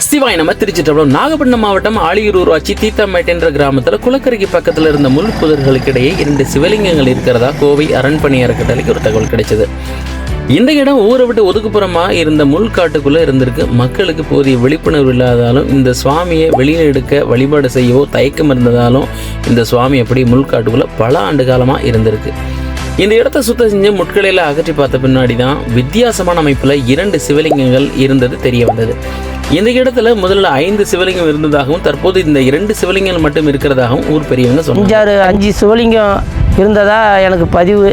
சிவாய் நம்ம திருச்சிட்டம்பலம். நாகப்பட்டினம் மாவட்டம் ஆழியூர் ஊராட்சி தீத்தாமேட் என்ற கிராமத்தில் குளக்கரைக்கு பக்கத்தில் இருந்த முள் புதர்களுக்கு இடையே 2 சிவலிங்கங்கள் இருக்கிறதா கோவை அரண்பணி அறக்கட்டளைக்கு ஒரு தகவல் கிடைச்சது. இந்த இடம் ஊரை விட்டு ஒதுக்குப்புறமா இருந்த முள் காட்டுக்குள்ள இருந்திருக்கு. மக்களுக்கு போதிய விழிப்புணர்வு இல்லாதாலும் இந்த சுவாமியை வெளியில் எடுக்க வழிபாடு செய்யவோ தயக்கம் இருந்ததாலும் இந்த சுவாமி எப்படி முள் காட்டுக்குள்ள பல ஆண்டு காலமா இருந்திருக்கு. இந்த இடத்த சுத்தம் செஞ்சு முட்களையில அகற்றி பார்த்த பின்னாடி தான் வித்தியாசமான அமைப்புல 2 சிவலிங்கங்கள் இருந்தது தெரிய வந்தது. இந்த இடத்துல முதல்ல 5 சிவலிங்கம் இருந்ததாகவும் தற்போது இந்த 2 சிவலிங்கங்கள் மட்டும் இருக்கிறதாகவும் ஊர் பெரியவங்க சொன்னாங்க. 5 சிவலிங்கம் இருந்ததா எனக்கு பதிவு.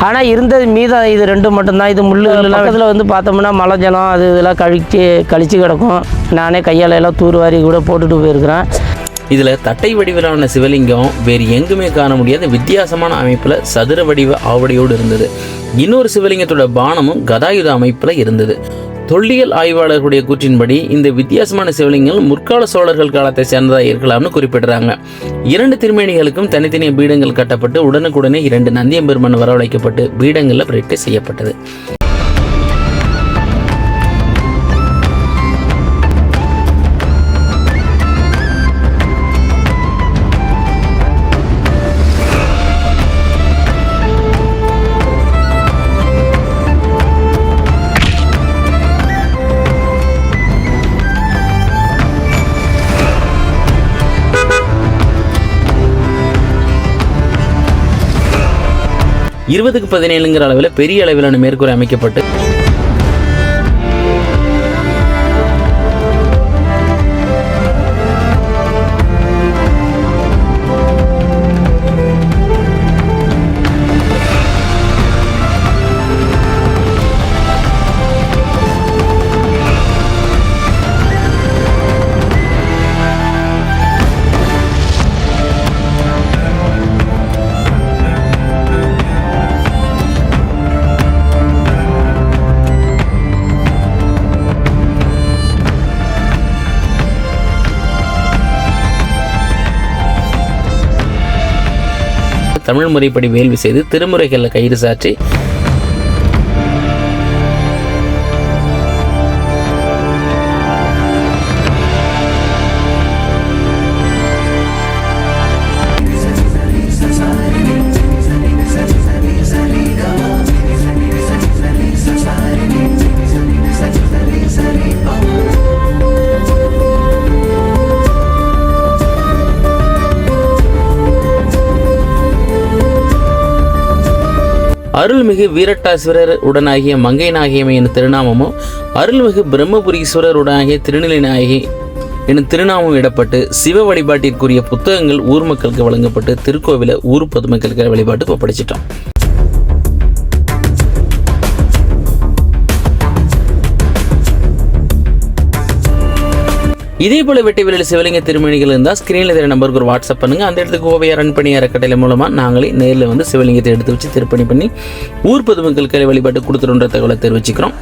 ஆனால் இருந்தது மீதம் இது 2 மட்டும்தான். இது முள்ளுகள்லாம் பக்கத்தில் வந்து பார்த்தோம்னா மழை ஜலம் அது இதெல்லாம் கழிச்சு கிடக்கும். நானே கையால் எல்லாம் தூர்வாரி கூட போட்டுட்டு போயிருக்கிறேன். இதில் தட்டை வடிவிலான சிவலிங்கம் வேறு எங்குமே காண முடியாத வித்தியாசமான அமைப்பில் சதுர வடிவ ஆவடியோடு இருந்தது. இன்னொரு சிவலிங்கத்தோட பானமும் கதாயுத அமைப்பில் இருந்தது. தொல்லியல் ஆய்வாளர்களுடைய கூற்றின்படி இந்த வித்தியாசமான சிவலிங்கங்கள் முற்கால சோழர்கள் காலத்தை சேர்ந்ததாக இருக்கலாம்னு குறிப்பிடுறாங்க. 2 திருமேனிகளுக்கும் தனித்தனிய பீடங்கள் கட்டப்பட்டு உடனுக்குடனே 2 நந்தியம்பெருமான் வரவழைக்கப்பட்டு பீடங்களில் பிரதிஷ்டை செய்யப்பட்டது. இருபதுக்கு 17ங்கிற அளவில் பெரிய அளவிலான மேற்கூரை அமைக்கப்பட்டு தமிழ் முறைப்படி வேள்வி செய்து திருமுறைகளில் கயிறு சாற்றி அருள்மிகு வீரட்டாசுவரர் உடனாகிய மங்கை நாயகியமை எனும் திருநாமமும் அருள்மிகு பிரம்மபுரீஸ்வரர் உடனாகிய திருநிலை நாயகி எனும் திருநாமம் இடப்பட்டு சிவ வழிபாட்டிற்குரிய புத்தகங்கள் ஊர் மக்களுக்கு வழங்கப்பட்டு திருக்கோவில ஊர் பொதுமக்களுக்கு வழிபாட்டுக்கு ஒப்படைச்சிட்டோம். இதே போல வெட்டி வெளியில் சிவலிங்க திருமணிகள் இருந்தால் ஸ்கிரீனில் தெரிய நம்பருக்கு ஒரு வாட்ஸ்அப் பண்ணுங்க. அந்த இடத்துக்கு கோவை அரண்பணி அறக்கட்டளை மூலமா நாங்களே நேரில் வந்து சிவலிங்கத்தை எடுத்து வச்சு திருப்பணி பண்ணி ஊர் பொதுமக்களுக்கு வழிபாட்டு கொடுத்துருன்ற தகவலை தெரிவிச்சுக்கிறோம்.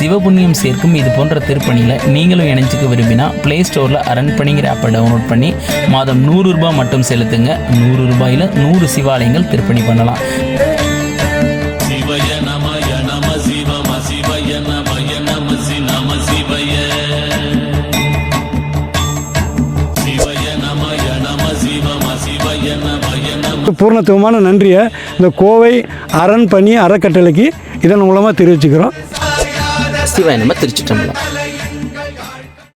சிவபுண்ணியம் சேர்க்கும் இது போன்ற திருப்பணியில் நீங்களும் இணைஞ்சிக்க விரும்பினா பிளே ஸ்டோரில் அரண்பணிங்கிற ஆப்பை டவுன்லோட் பண்ணி மாதம் 100 ரூபாய் மட்டும் செலுத்துங்க. 100 ரூபாயில் 100 சிவாலயங்கள் திருப்பணி பண்ணலாம். பூர்ணத்துவமான நன்றியை இந்த கோவை அரண்பணி அறக்கட்டளைக்கு இதன் மூலமாக தெரிவிச்சுக்கிறோம். சிவாய் நம்ம திருச்சிட்டம்பலம்.